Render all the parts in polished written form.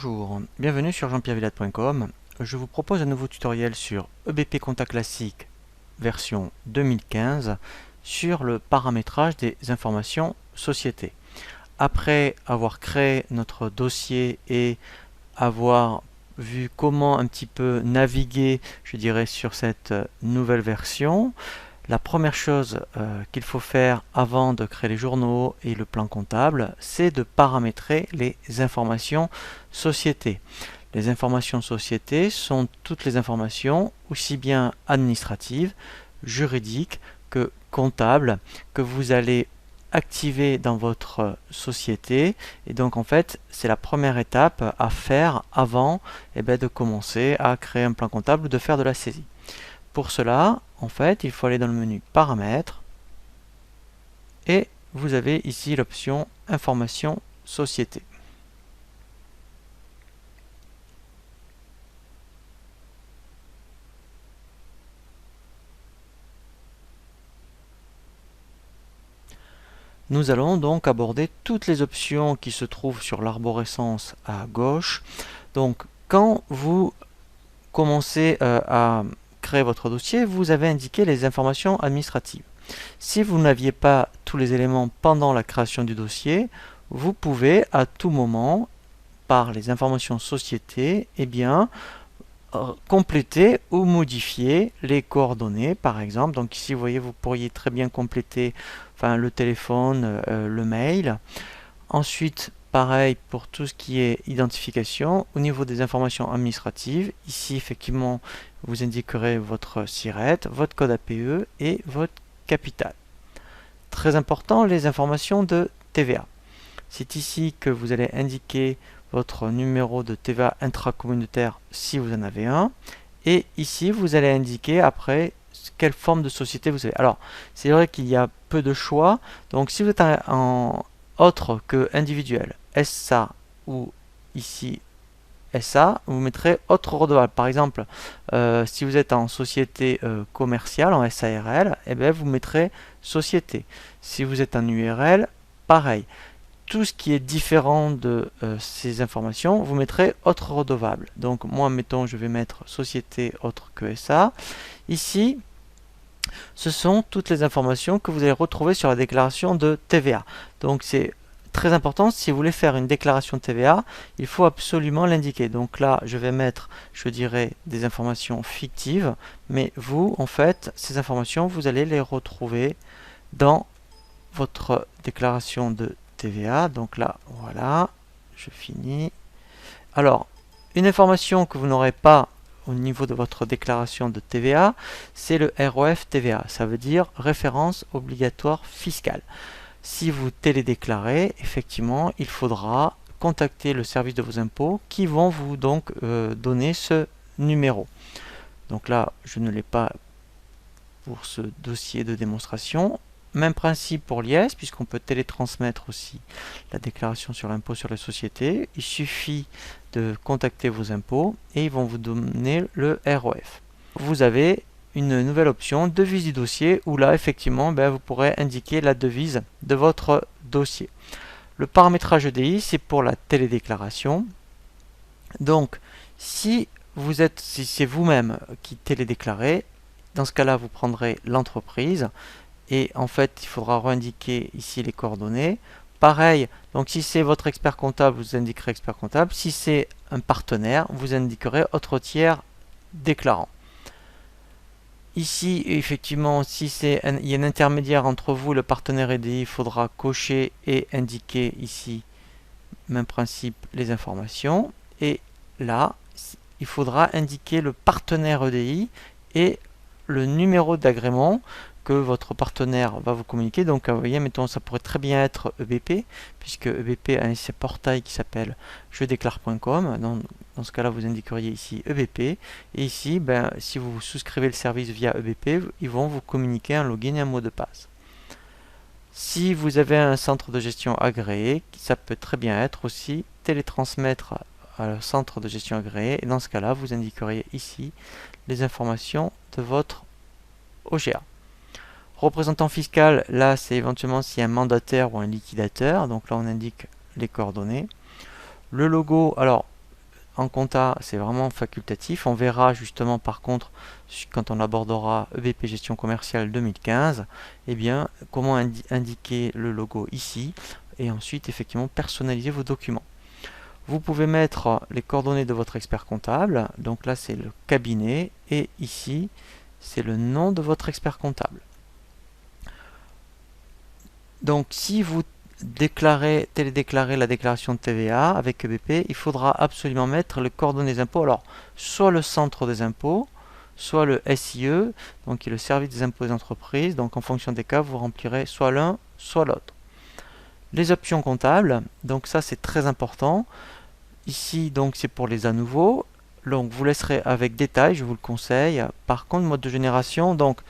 Bonjour, bienvenue sur jeanpierrevillade.com. Je vous propose un nouveau tutoriel sur EBP Compta Classique version 2015 sur le paramétrage des informations société. Après avoir créé notre dossier et avoir vu comment un petit peu naviguer, je dirais, sur cette nouvelle version, la première chose qu'il faut faire avant de créer les journaux et le plan comptable, c'est de paramétrer les informations société. Les informations société sont toutes les informations, aussi bien administratives, juridiques que comptables, que vous allez activer dans votre société. Et donc en fait, c'est la première étape à faire avant de commencer à créer un plan comptable ou de faire de la saisie. Pour cela, en fait, il faut aller dans le menu Paramètres et vous avez ici l'option Information Société. Nous allons donc aborder toutes les options qui se trouvent sur l'arborescence à gauche. Donc, quand vous commencez à créer votre dossier, vous avez indiqué les informations administratives. Si vous n'aviez pas tous les éléments pendant la création du dossier, vous pouvez à tout moment, par les informations société, compléter ou modifier les coordonnées, par exemple. Donc ici, vous voyez, vous pourriez très bien compléter le téléphone, le mail. Ensuite, pareil pour tout ce qui est identification. Au niveau des informations administratives, ici, effectivement, vous indiquerez votre SIRET, votre code APE et votre capital. Très important, les informations de TVA. C'est ici que vous allez indiquer votre numéro de TVA intracommunautaire si vous en avez un. Et ici, vous allez indiquer après quelle forme de société vous avez. Alors, c'est vrai qu'il y a peu de choix. Donc, si vous êtes en autre que individuel, SA ou ici SA, vous mettrez autre redevable. Par exemple, si vous êtes en société commerciale, en SARL, vous mettrez société. Si vous êtes en URL, pareil. Tout ce qui est différent de ces informations, vous mettrez autre redevable. Donc moi, mettons, je vais mettre société autre que SA. Ici, ce sont toutes les informations que vous allez retrouver sur la déclaration de TVA. Donc c'est très important, si vous voulez faire une déclaration de TVA, il faut absolument l'indiquer. Donc là, je vais mettre, je dirais, des informations fictives, mais vous, en fait, ces informations, vous allez les retrouver dans votre déclaration de TVA. Donc là, voilà, je finis. Alors, une information que vous n'aurez pas au niveau de votre déclaration de TVA, c'est le ROF TVA. Ça veut dire référence obligatoire fiscale. Si vous télédéclarez, effectivement, il faudra contacter le service de vos impôts qui vont vous donc donner ce numéro. Donc là, je ne l'ai pas pour ce dossier de démonstration. Même principe pour l'IS, puisqu'on peut télétransmettre aussi la déclaration sur l'impôt sur les sociétés. Il suffit de contacter vos impôts et ils vont vous donner le ROF. Vous avez une nouvelle option, devise du dossier, où là, effectivement, vous pourrez indiquer la devise de votre dossier. Le paramétrage EDI, c'est pour la télédéclaration. Donc, si c'est vous-même qui télédéclarez, dans ce cas-là, vous prendrez l'entreprise. Et en fait, il faudra réindiquer ici les coordonnées. Pareil, donc si c'est votre expert comptable, vous indiquerez expert comptable. Si c'est un partenaire, vous indiquerez autre tiers déclarant. Ici, effectivement, si il y a un intermédiaire entre vous et le partenaire EDI, il faudra cocher et indiquer ici, même principe, les informations. Et là, il faudra indiquer le partenaire EDI et le numéro d'agrément que votre partenaire va vous communiquer. Donc, vous voyez, mettons, ça pourrait très bien être EBP, puisque EBP a un portail qui s'appelle jedéclare.com. Dans ce cas-là, vous indiqueriez ici EBP. Et ici, si vous souscrivez le service via EBP, ils vont vous communiquer un login et un mot de passe. Si vous avez un centre de gestion agréé, ça peut très bien être aussi télétransmettre à centre de gestion agréé. Et dans ce cas-là, vous indiqueriez ici les informations de votre OGA. Représentant fiscal, là c'est éventuellement s'il y a un mandataire ou un liquidateur, donc là on indique les coordonnées. Le logo, alors en compta, c'est vraiment facultatif. On verra justement par contre, quand on abordera EBP Gestion Commerciale 2015, eh bien, comment indiquer le logo ici et ensuite effectivement personnaliser vos documents. Vous pouvez mettre les coordonnées de votre expert comptable. Donc là, c'est le cabinet et ici, c'est le nom de votre expert comptable. Donc si vous télédéclarer la déclaration de TVA avec EBP, il faudra absolument mettre les coordonnées des impôts. Alors, soit le centre des impôts, soit le SIE, donc qui est le service des impôts des entreprises. Donc, en fonction des cas, vous remplirez soit l'un, soit l'autre. Les options comptables, donc ça c'est très important. Ici, donc c'est pour les à nouveau. Donc, vous laisserez avec détail, je vous le conseille. Par contre, mode de génération, donc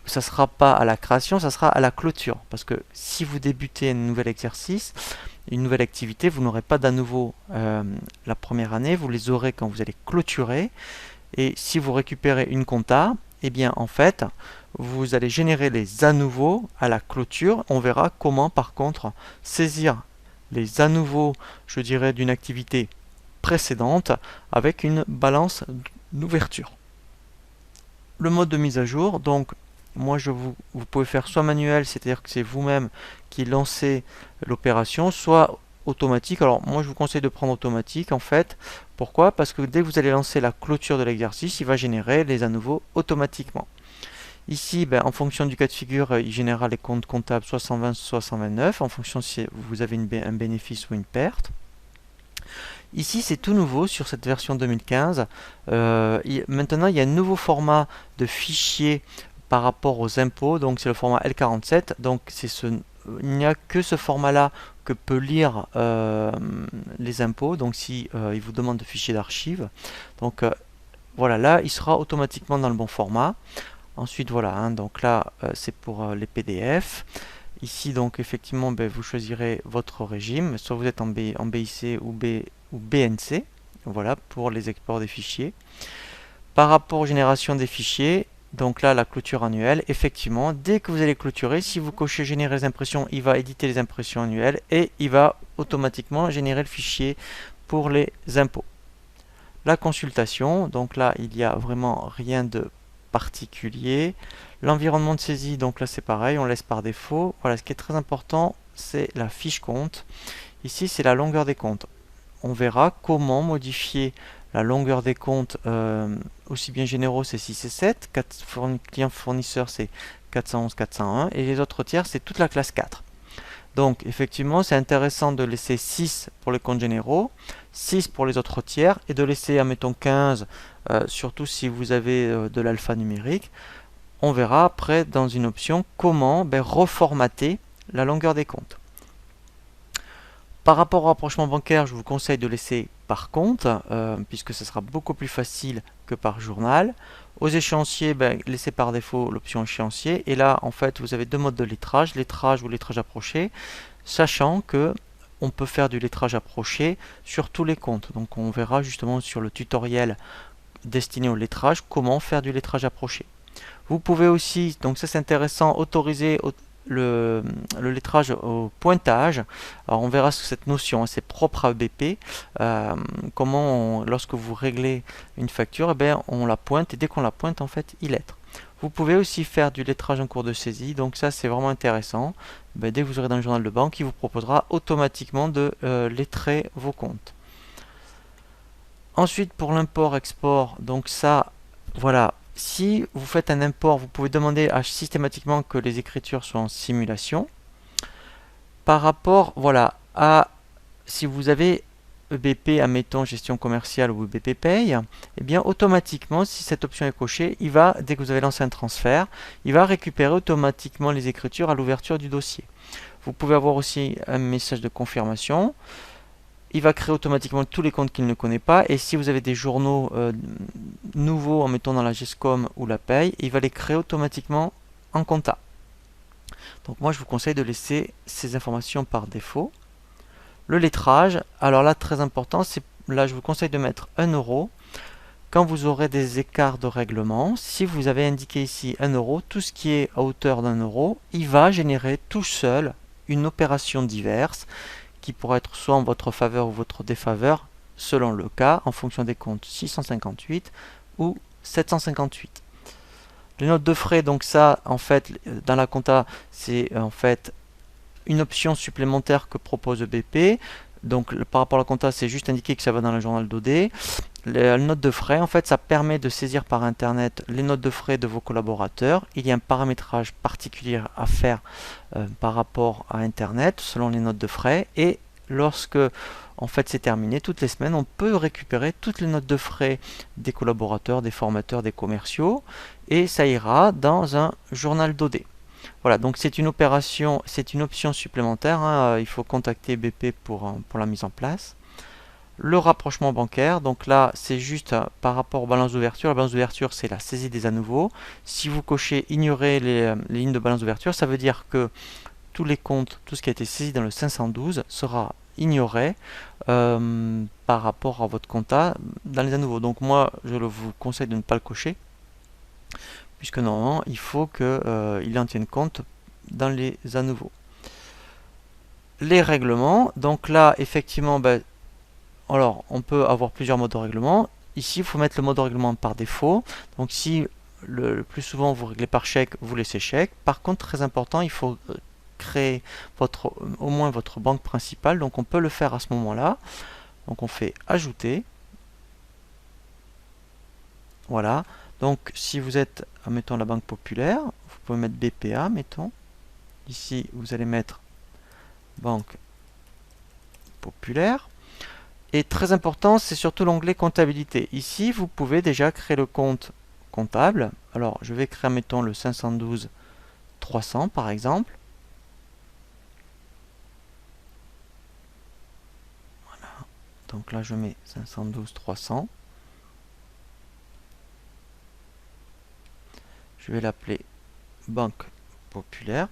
ça ne sera pas à la création, ça sera à la clôture. Parce que si vous débutez un nouvel exercice, une nouvelle activité, vous n'aurez pas d'à nouveau la première année, vous les aurez quand vous allez clôturer. Et si vous récupérez une compta, eh bien en fait, vous allez générer les à nouveau à la clôture. On verra comment par contre saisir les à nouveau, je dirais, d'une activité précédente avec une balance d'ouverture. Le mode de mise à jour, donc moi vous pouvez faire soit manuel, c'est-à-dire que c'est vous-même qui lancez l'opération, soit automatique. Alors moi je vous conseille de prendre automatique en fait. Pourquoi? Parce que dès que vous allez lancer la clôture de l'exercice, il va générer les à nouveau automatiquement. Ici, en fonction du cas de figure, il générera les comptes comptables soit 120, soit 129, en fonction si vous avez un bénéfice ou une perte. Ici, c'est tout nouveau sur cette version 2015. Maintenant, il y a un nouveau format de fichier par rapport aux impôts, donc c'est le format L47. Donc il n'y a que ce format-là que peut lire les impôts. Donc si il vous demande de fichier d'archives, donc voilà, là il sera automatiquement dans le bon format. Ensuite voilà, donc là c'est pour les PDF. Ici donc effectivement vous choisirez votre régime, soit vous êtes en BIC ou BNC, voilà pour les exports des fichiers. Par rapport aux générations des fichiers, donc là la clôture annuelle, effectivement dès que vous allez clôturer, si vous cochez générer les impressions, il va éditer les impressions annuelles et il va automatiquement générer le fichier pour les impôts. La consultation, donc là il n'y a vraiment rien de particulier. L'environnement de saisie, donc là c'est pareil, on laisse par défaut. Voilà, ce qui est très important, c'est la fiche compte. Ici c'est la longueur des comptes. On verra comment modifier la longueur des comptes, aussi bien généraux c'est 6 et 7, clients fournisseurs c'est 411, 401 et les autres tiers c'est toute la classe 4. Donc effectivement c'est intéressant de laisser 6 pour les comptes généraux, 6 pour les autres tiers et de laisser admettons 15, surtout si vous avez de l'alphanumérique. On verra après dans une option comment reformater la longueur des comptes. Par rapport au rapprochement bancaire, je vous conseille de laisser par compte, puisque ce sera beaucoup plus facile que par journal. Aux échéanciers, laissez par défaut l'option échéancier. Et là, en fait, vous avez deux modes de lettrage ou lettrage approché, sachant que on peut faire du lettrage approché sur tous les comptes. Donc on verra justement sur le tutoriel destiné au lettrage comment faire du lettrage approché. Vous pouvez aussi, donc ça c'est intéressant, autoriser le lettrage au pointage. Alors on verra cette notion, c'est propre à EBP. Comment lorsque vous réglez une facture, on la pointe et dès qu'on la pointe en fait il lettre. Vous pouvez aussi faire du lettrage en cours de saisie, donc ça c'est vraiment intéressant. Dès que vous aurez dans le journal de banque, il vous proposera automatiquement de lettrer vos comptes. Ensuite pour l'import-export, donc ça voilà. Si vous faites un import, vous pouvez demander systématiquement que les écritures soient en simulation. Par rapport, voilà, à si vous avez EBP, admettons gestion commerciale ou EBP Pay, eh bien automatiquement, si cette option est cochée, il va, dès que vous avez lancé un transfert, il va récupérer automatiquement les écritures à l'ouverture du dossier. Vous pouvez avoir aussi un message de confirmation. Il va créer automatiquement tous les comptes qu'il ne connaît pas. Et si vous avez des journaux nouveaux, en mettant dans la GESCOM ou la paye, il va les créer automatiquement en compta. Donc moi, je vous conseille de laisser ces informations par défaut. Le lettrage, alors là, très important, là, je vous conseille de mettre 1 euro. Quand vous aurez des écarts de règlement, si vous avez indiqué ici 1 euro, tout ce qui est à hauteur d'1 euro, il va générer tout seul une opération diverse qui pourra être soit en votre faveur ou votre défaveur selon le cas, en fonction des comptes 658 ou 758. Les notes de frais, donc ça, en fait, dans la compta, c'est en fait une option supplémentaire que propose BP. Donc par rapport à la compta, c'est juste indiqué que ça va dans le journal d'OD. Les notes de frais, en fait, ça permet de saisir par internet les notes de frais de vos collaborateurs. Il y a un paramétrage particulier à faire par rapport à internet selon les notes de frais, et lorsque en fait c'est terminé, toutes les semaines on peut récupérer toutes les notes de frais des collaborateurs, des formateurs, des commerciaux, et ça ira dans un journal d'OD. Voilà, donc c'est une opération, c'est une option supplémentaire, hein. Il faut contacter BP pour la mise en place. Le rapprochement bancaire, donc là c'est juste par rapport aux balances d'ouverture. La balance d'ouverture, c'est la saisie des à nouveau. Si vous cochez ignorer les lignes de balance d'ouverture, ça veut dire que tous les comptes, tout ce qui a été saisi dans le 512 sera ignoré par rapport à votre compta dans les à nouveau. Donc moi je vous conseille de ne pas le cocher, puisque normalement il faut qu'il en tienne compte dans les à nouveau. Les règlements, donc là effectivement, alors on peut avoir plusieurs modes de règlement. Ici il faut mettre le mode de règlement par défaut. Donc si le plus souvent vous réglez par chèque, vous laissez chèque. Par contre, très important, il faut créer au moins votre banque principale. Donc on peut le faire à ce moment-là. Donc on fait ajouter. Voilà. Donc si vous êtes, mettons, la Banque Populaire, vous pouvez mettre BPA, mettons. Ici vous allez mettre Banque Populaire. Et très important, c'est surtout l'onglet comptabilité. Ici vous pouvez déjà créer le compte comptable. Alors je vais créer, mettons, le 512 300 par exemple. Voilà. Donc là je mets 512 300. Je vais l'appeler Banque Populaire.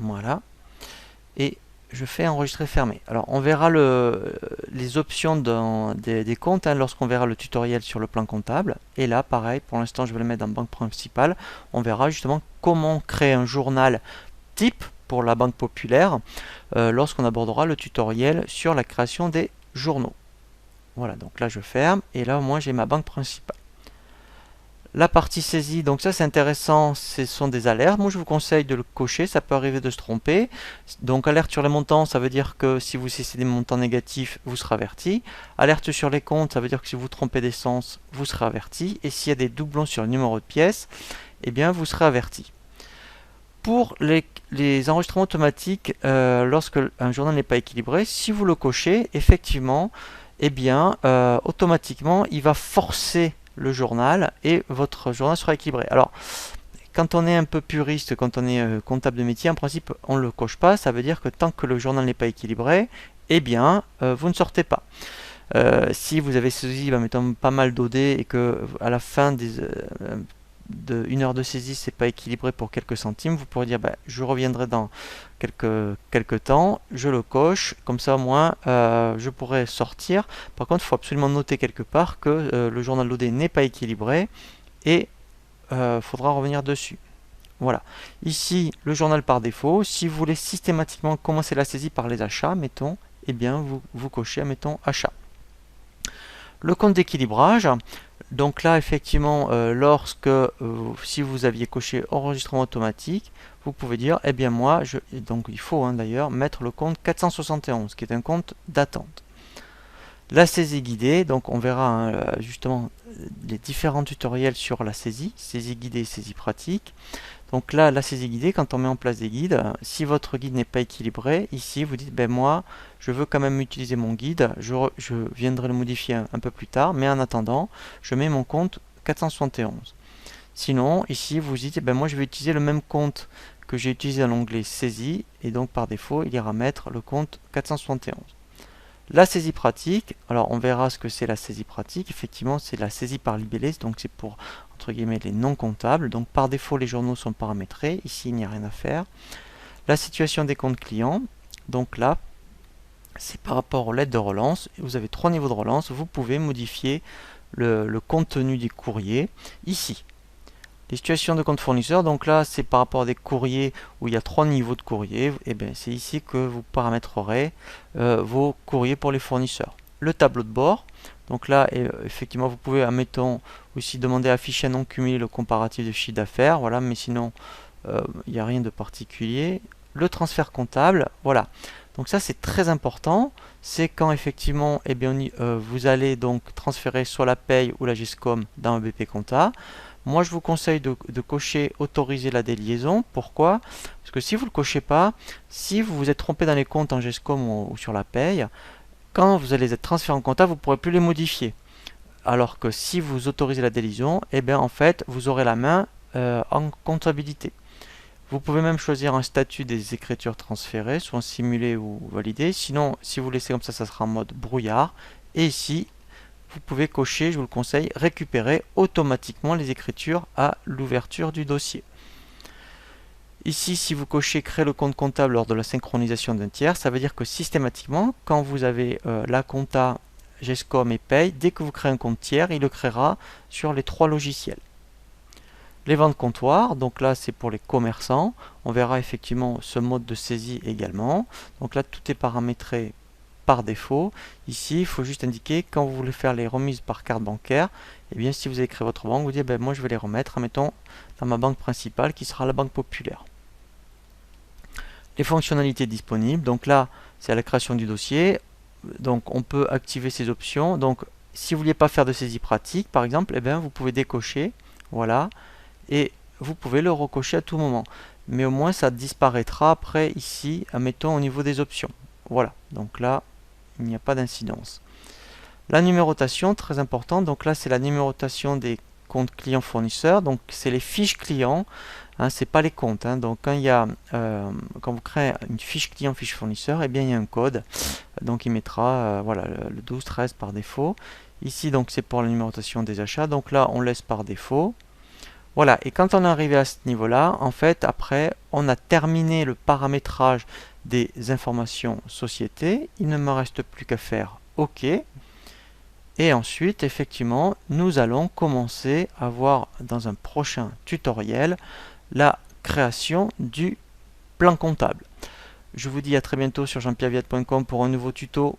Voilà. Et je fais enregistrer fermé. Alors on verra les options des comptes lorsqu'on verra le tutoriel sur le plan comptable. Et là pareil, pour l'instant je vais le mettre dans banque principale. On verra justement comment créer un journal type pour la Banque Populaire lorsqu'on abordera le tutoriel sur la création des journaux. Voilà, donc là je ferme et là au moins j'ai ma banque principale. La partie saisie, donc ça c'est intéressant, ce sont des alertes. Moi je vous conseille de le cocher, ça peut arriver de se tromper. Donc alerte sur les montants, ça veut dire que si vous saisissez des montants négatifs, vous serez averti. Alerte sur les comptes, ça veut dire que si vous trompez d'essence, vous serez averti. Et s'il y a des doublons sur le numéro de pièce, eh bien vous serez averti. Pour les enregistrements automatiques, lorsque un journal n'est pas équilibré, si vous le cochez, effectivement, eh bien automatiquement il va forcer le journal et votre journal sera équilibré. Alors, quand on est un peu puriste, quand on est comptable de métier, en principe, on ne le coche pas. Ça veut dire que tant que le journal n'est pas équilibré, eh bien, vous ne sortez pas. Si vous avez saisi, mettons, pas mal d'OD et que à la fin de 1 heure de saisie, c'est pas équilibré pour quelques centimes, vous pourrez dire, je reviendrai dans quelques temps, je le coche, comme ça au moins je pourrai sortir. Par contre, il faut absolument noter quelque part que le journal d'OD n'est pas équilibré et faudra revenir dessus. Voilà. Ici, le journal par défaut. Si vous voulez systématiquement commencer la saisie par les achats, mettons, eh bien vous cochez, mettons, achat. Le compte d'équilibrage. Donc là, effectivement, si vous aviez coché enregistrement automatique, vous pouvez dire, eh bien moi, donc il faut d'ailleurs mettre le compte 471, qui est un compte d'attente. La saisie guidée, donc on verra justement les différents tutoriels sur la saisie guidée et saisie pratique. Donc là, la saisie guidée, quand on met en place des guides, si votre guide n'est pas équilibré, ici vous dites, moi, je veux quand même utiliser mon guide, je viendrai le modifier un peu plus tard, mais en attendant, je mets mon compte 471. Sinon, ici, vous dites, moi, je vais utiliser le même compte que j'ai utilisé dans l'onglet saisie, et donc par défaut, il ira mettre le compte 471. La saisie pratique, alors on verra ce que c'est la saisie pratique. Effectivement, c'est la saisie par libellé, donc c'est pour, entre guillemets, les non comptables. Donc par défaut, les journaux sont paramétrés. Ici, il n'y a rien à faire. La situation des comptes clients, donc là, c'est par rapport aux lettres de relance. Vous avez 3 niveaux de relance. Vous pouvez modifier le contenu des courriers ici. Les situations de compte fournisseur, donc là c'est par rapport à des courriers où il y a 3 niveaux de courrier, et bien c'est ici que vous paramétrerez vos courriers pour les fournisseurs. Le tableau de bord, donc là effectivement vous pouvez, admettons, aussi demander à afficher un non cumulé le comparatif de chiffre d'affaires, voilà, mais sinon il n'y a rien de particulier. Le transfert comptable, voilà. Donc ça c'est très important, c'est quand effectivement vous allez donc transférer soit la paye ou la GESCOM dans un BP Compta. Moi je vous conseille de cocher autoriser la déliaison. Pourquoi? Parce que si vous ne le cochez pas, si vous vous êtes trompé dans les comptes en GESCOM ou sur la paye, quand vous allez être transféré en compta, vous ne pourrez plus les modifier. Alors que si vous autorisez la déliaison, eh bien en fait vous aurez la main en comptabilité. Vous pouvez même choisir un statut des écritures transférées, soit simulé ou validé. Sinon, si vous laissez comme ça sera en mode brouillard. Et ici, vous pouvez cocher, je vous le conseille, récupérer automatiquement les écritures à l'ouverture du dossier. Ici, si vous cochez créer le compte comptable lors de la synchronisation d'un tiers, ça veut dire que systématiquement, quand vous avez la compta, GESCOM et paye, dès que vous créez un compte tiers, il le créera sur les 3 logiciels. Les ventes comptoirs, donc là c'est pour les commerçants, on verra effectivement ce mode de saisie également. Donc là tout est paramétré par défaut. Ici il faut juste indiquer quand vous voulez faire les remises par carte bancaire, et bien si vous avez créé votre banque, vous dites moi je vais les remettre, admettons, dans ma banque principale qui sera la Banque Populaire. Les fonctionnalités disponibles, donc là c'est à la création du dossier, donc on peut activer ces options. Donc si vous ne vouliez pas faire de saisie pratique par exemple, vous pouvez décocher, voilà. Et vous pouvez le recocher à tout moment. Mais au moins ça disparaîtra après ici, admettons au niveau des options. Voilà, donc là, il n'y a pas d'incidence. La numérotation, très important, donc là c'est la numérotation des comptes clients fournisseurs, donc c'est les fiches clients, hein, c'est pas les comptes. Hein. Donc quand quand vous créez une fiche client, fiche fournisseur, il y a un code, donc il mettra voilà, le 12-13 par défaut. Ici donc c'est pour la numérotation des achats, donc là on laisse par défaut. Voilà, et quand on est arrivé à ce niveau-là, en fait, après, on a terminé le paramétrage des informations société. Il ne me reste plus qu'à faire OK. Et ensuite, effectivement, nous allons commencer à voir dans un prochain tutoriel la création du plan comptable. Je vous dis à très bientôt sur jeanpierreviat.com pour un nouveau tuto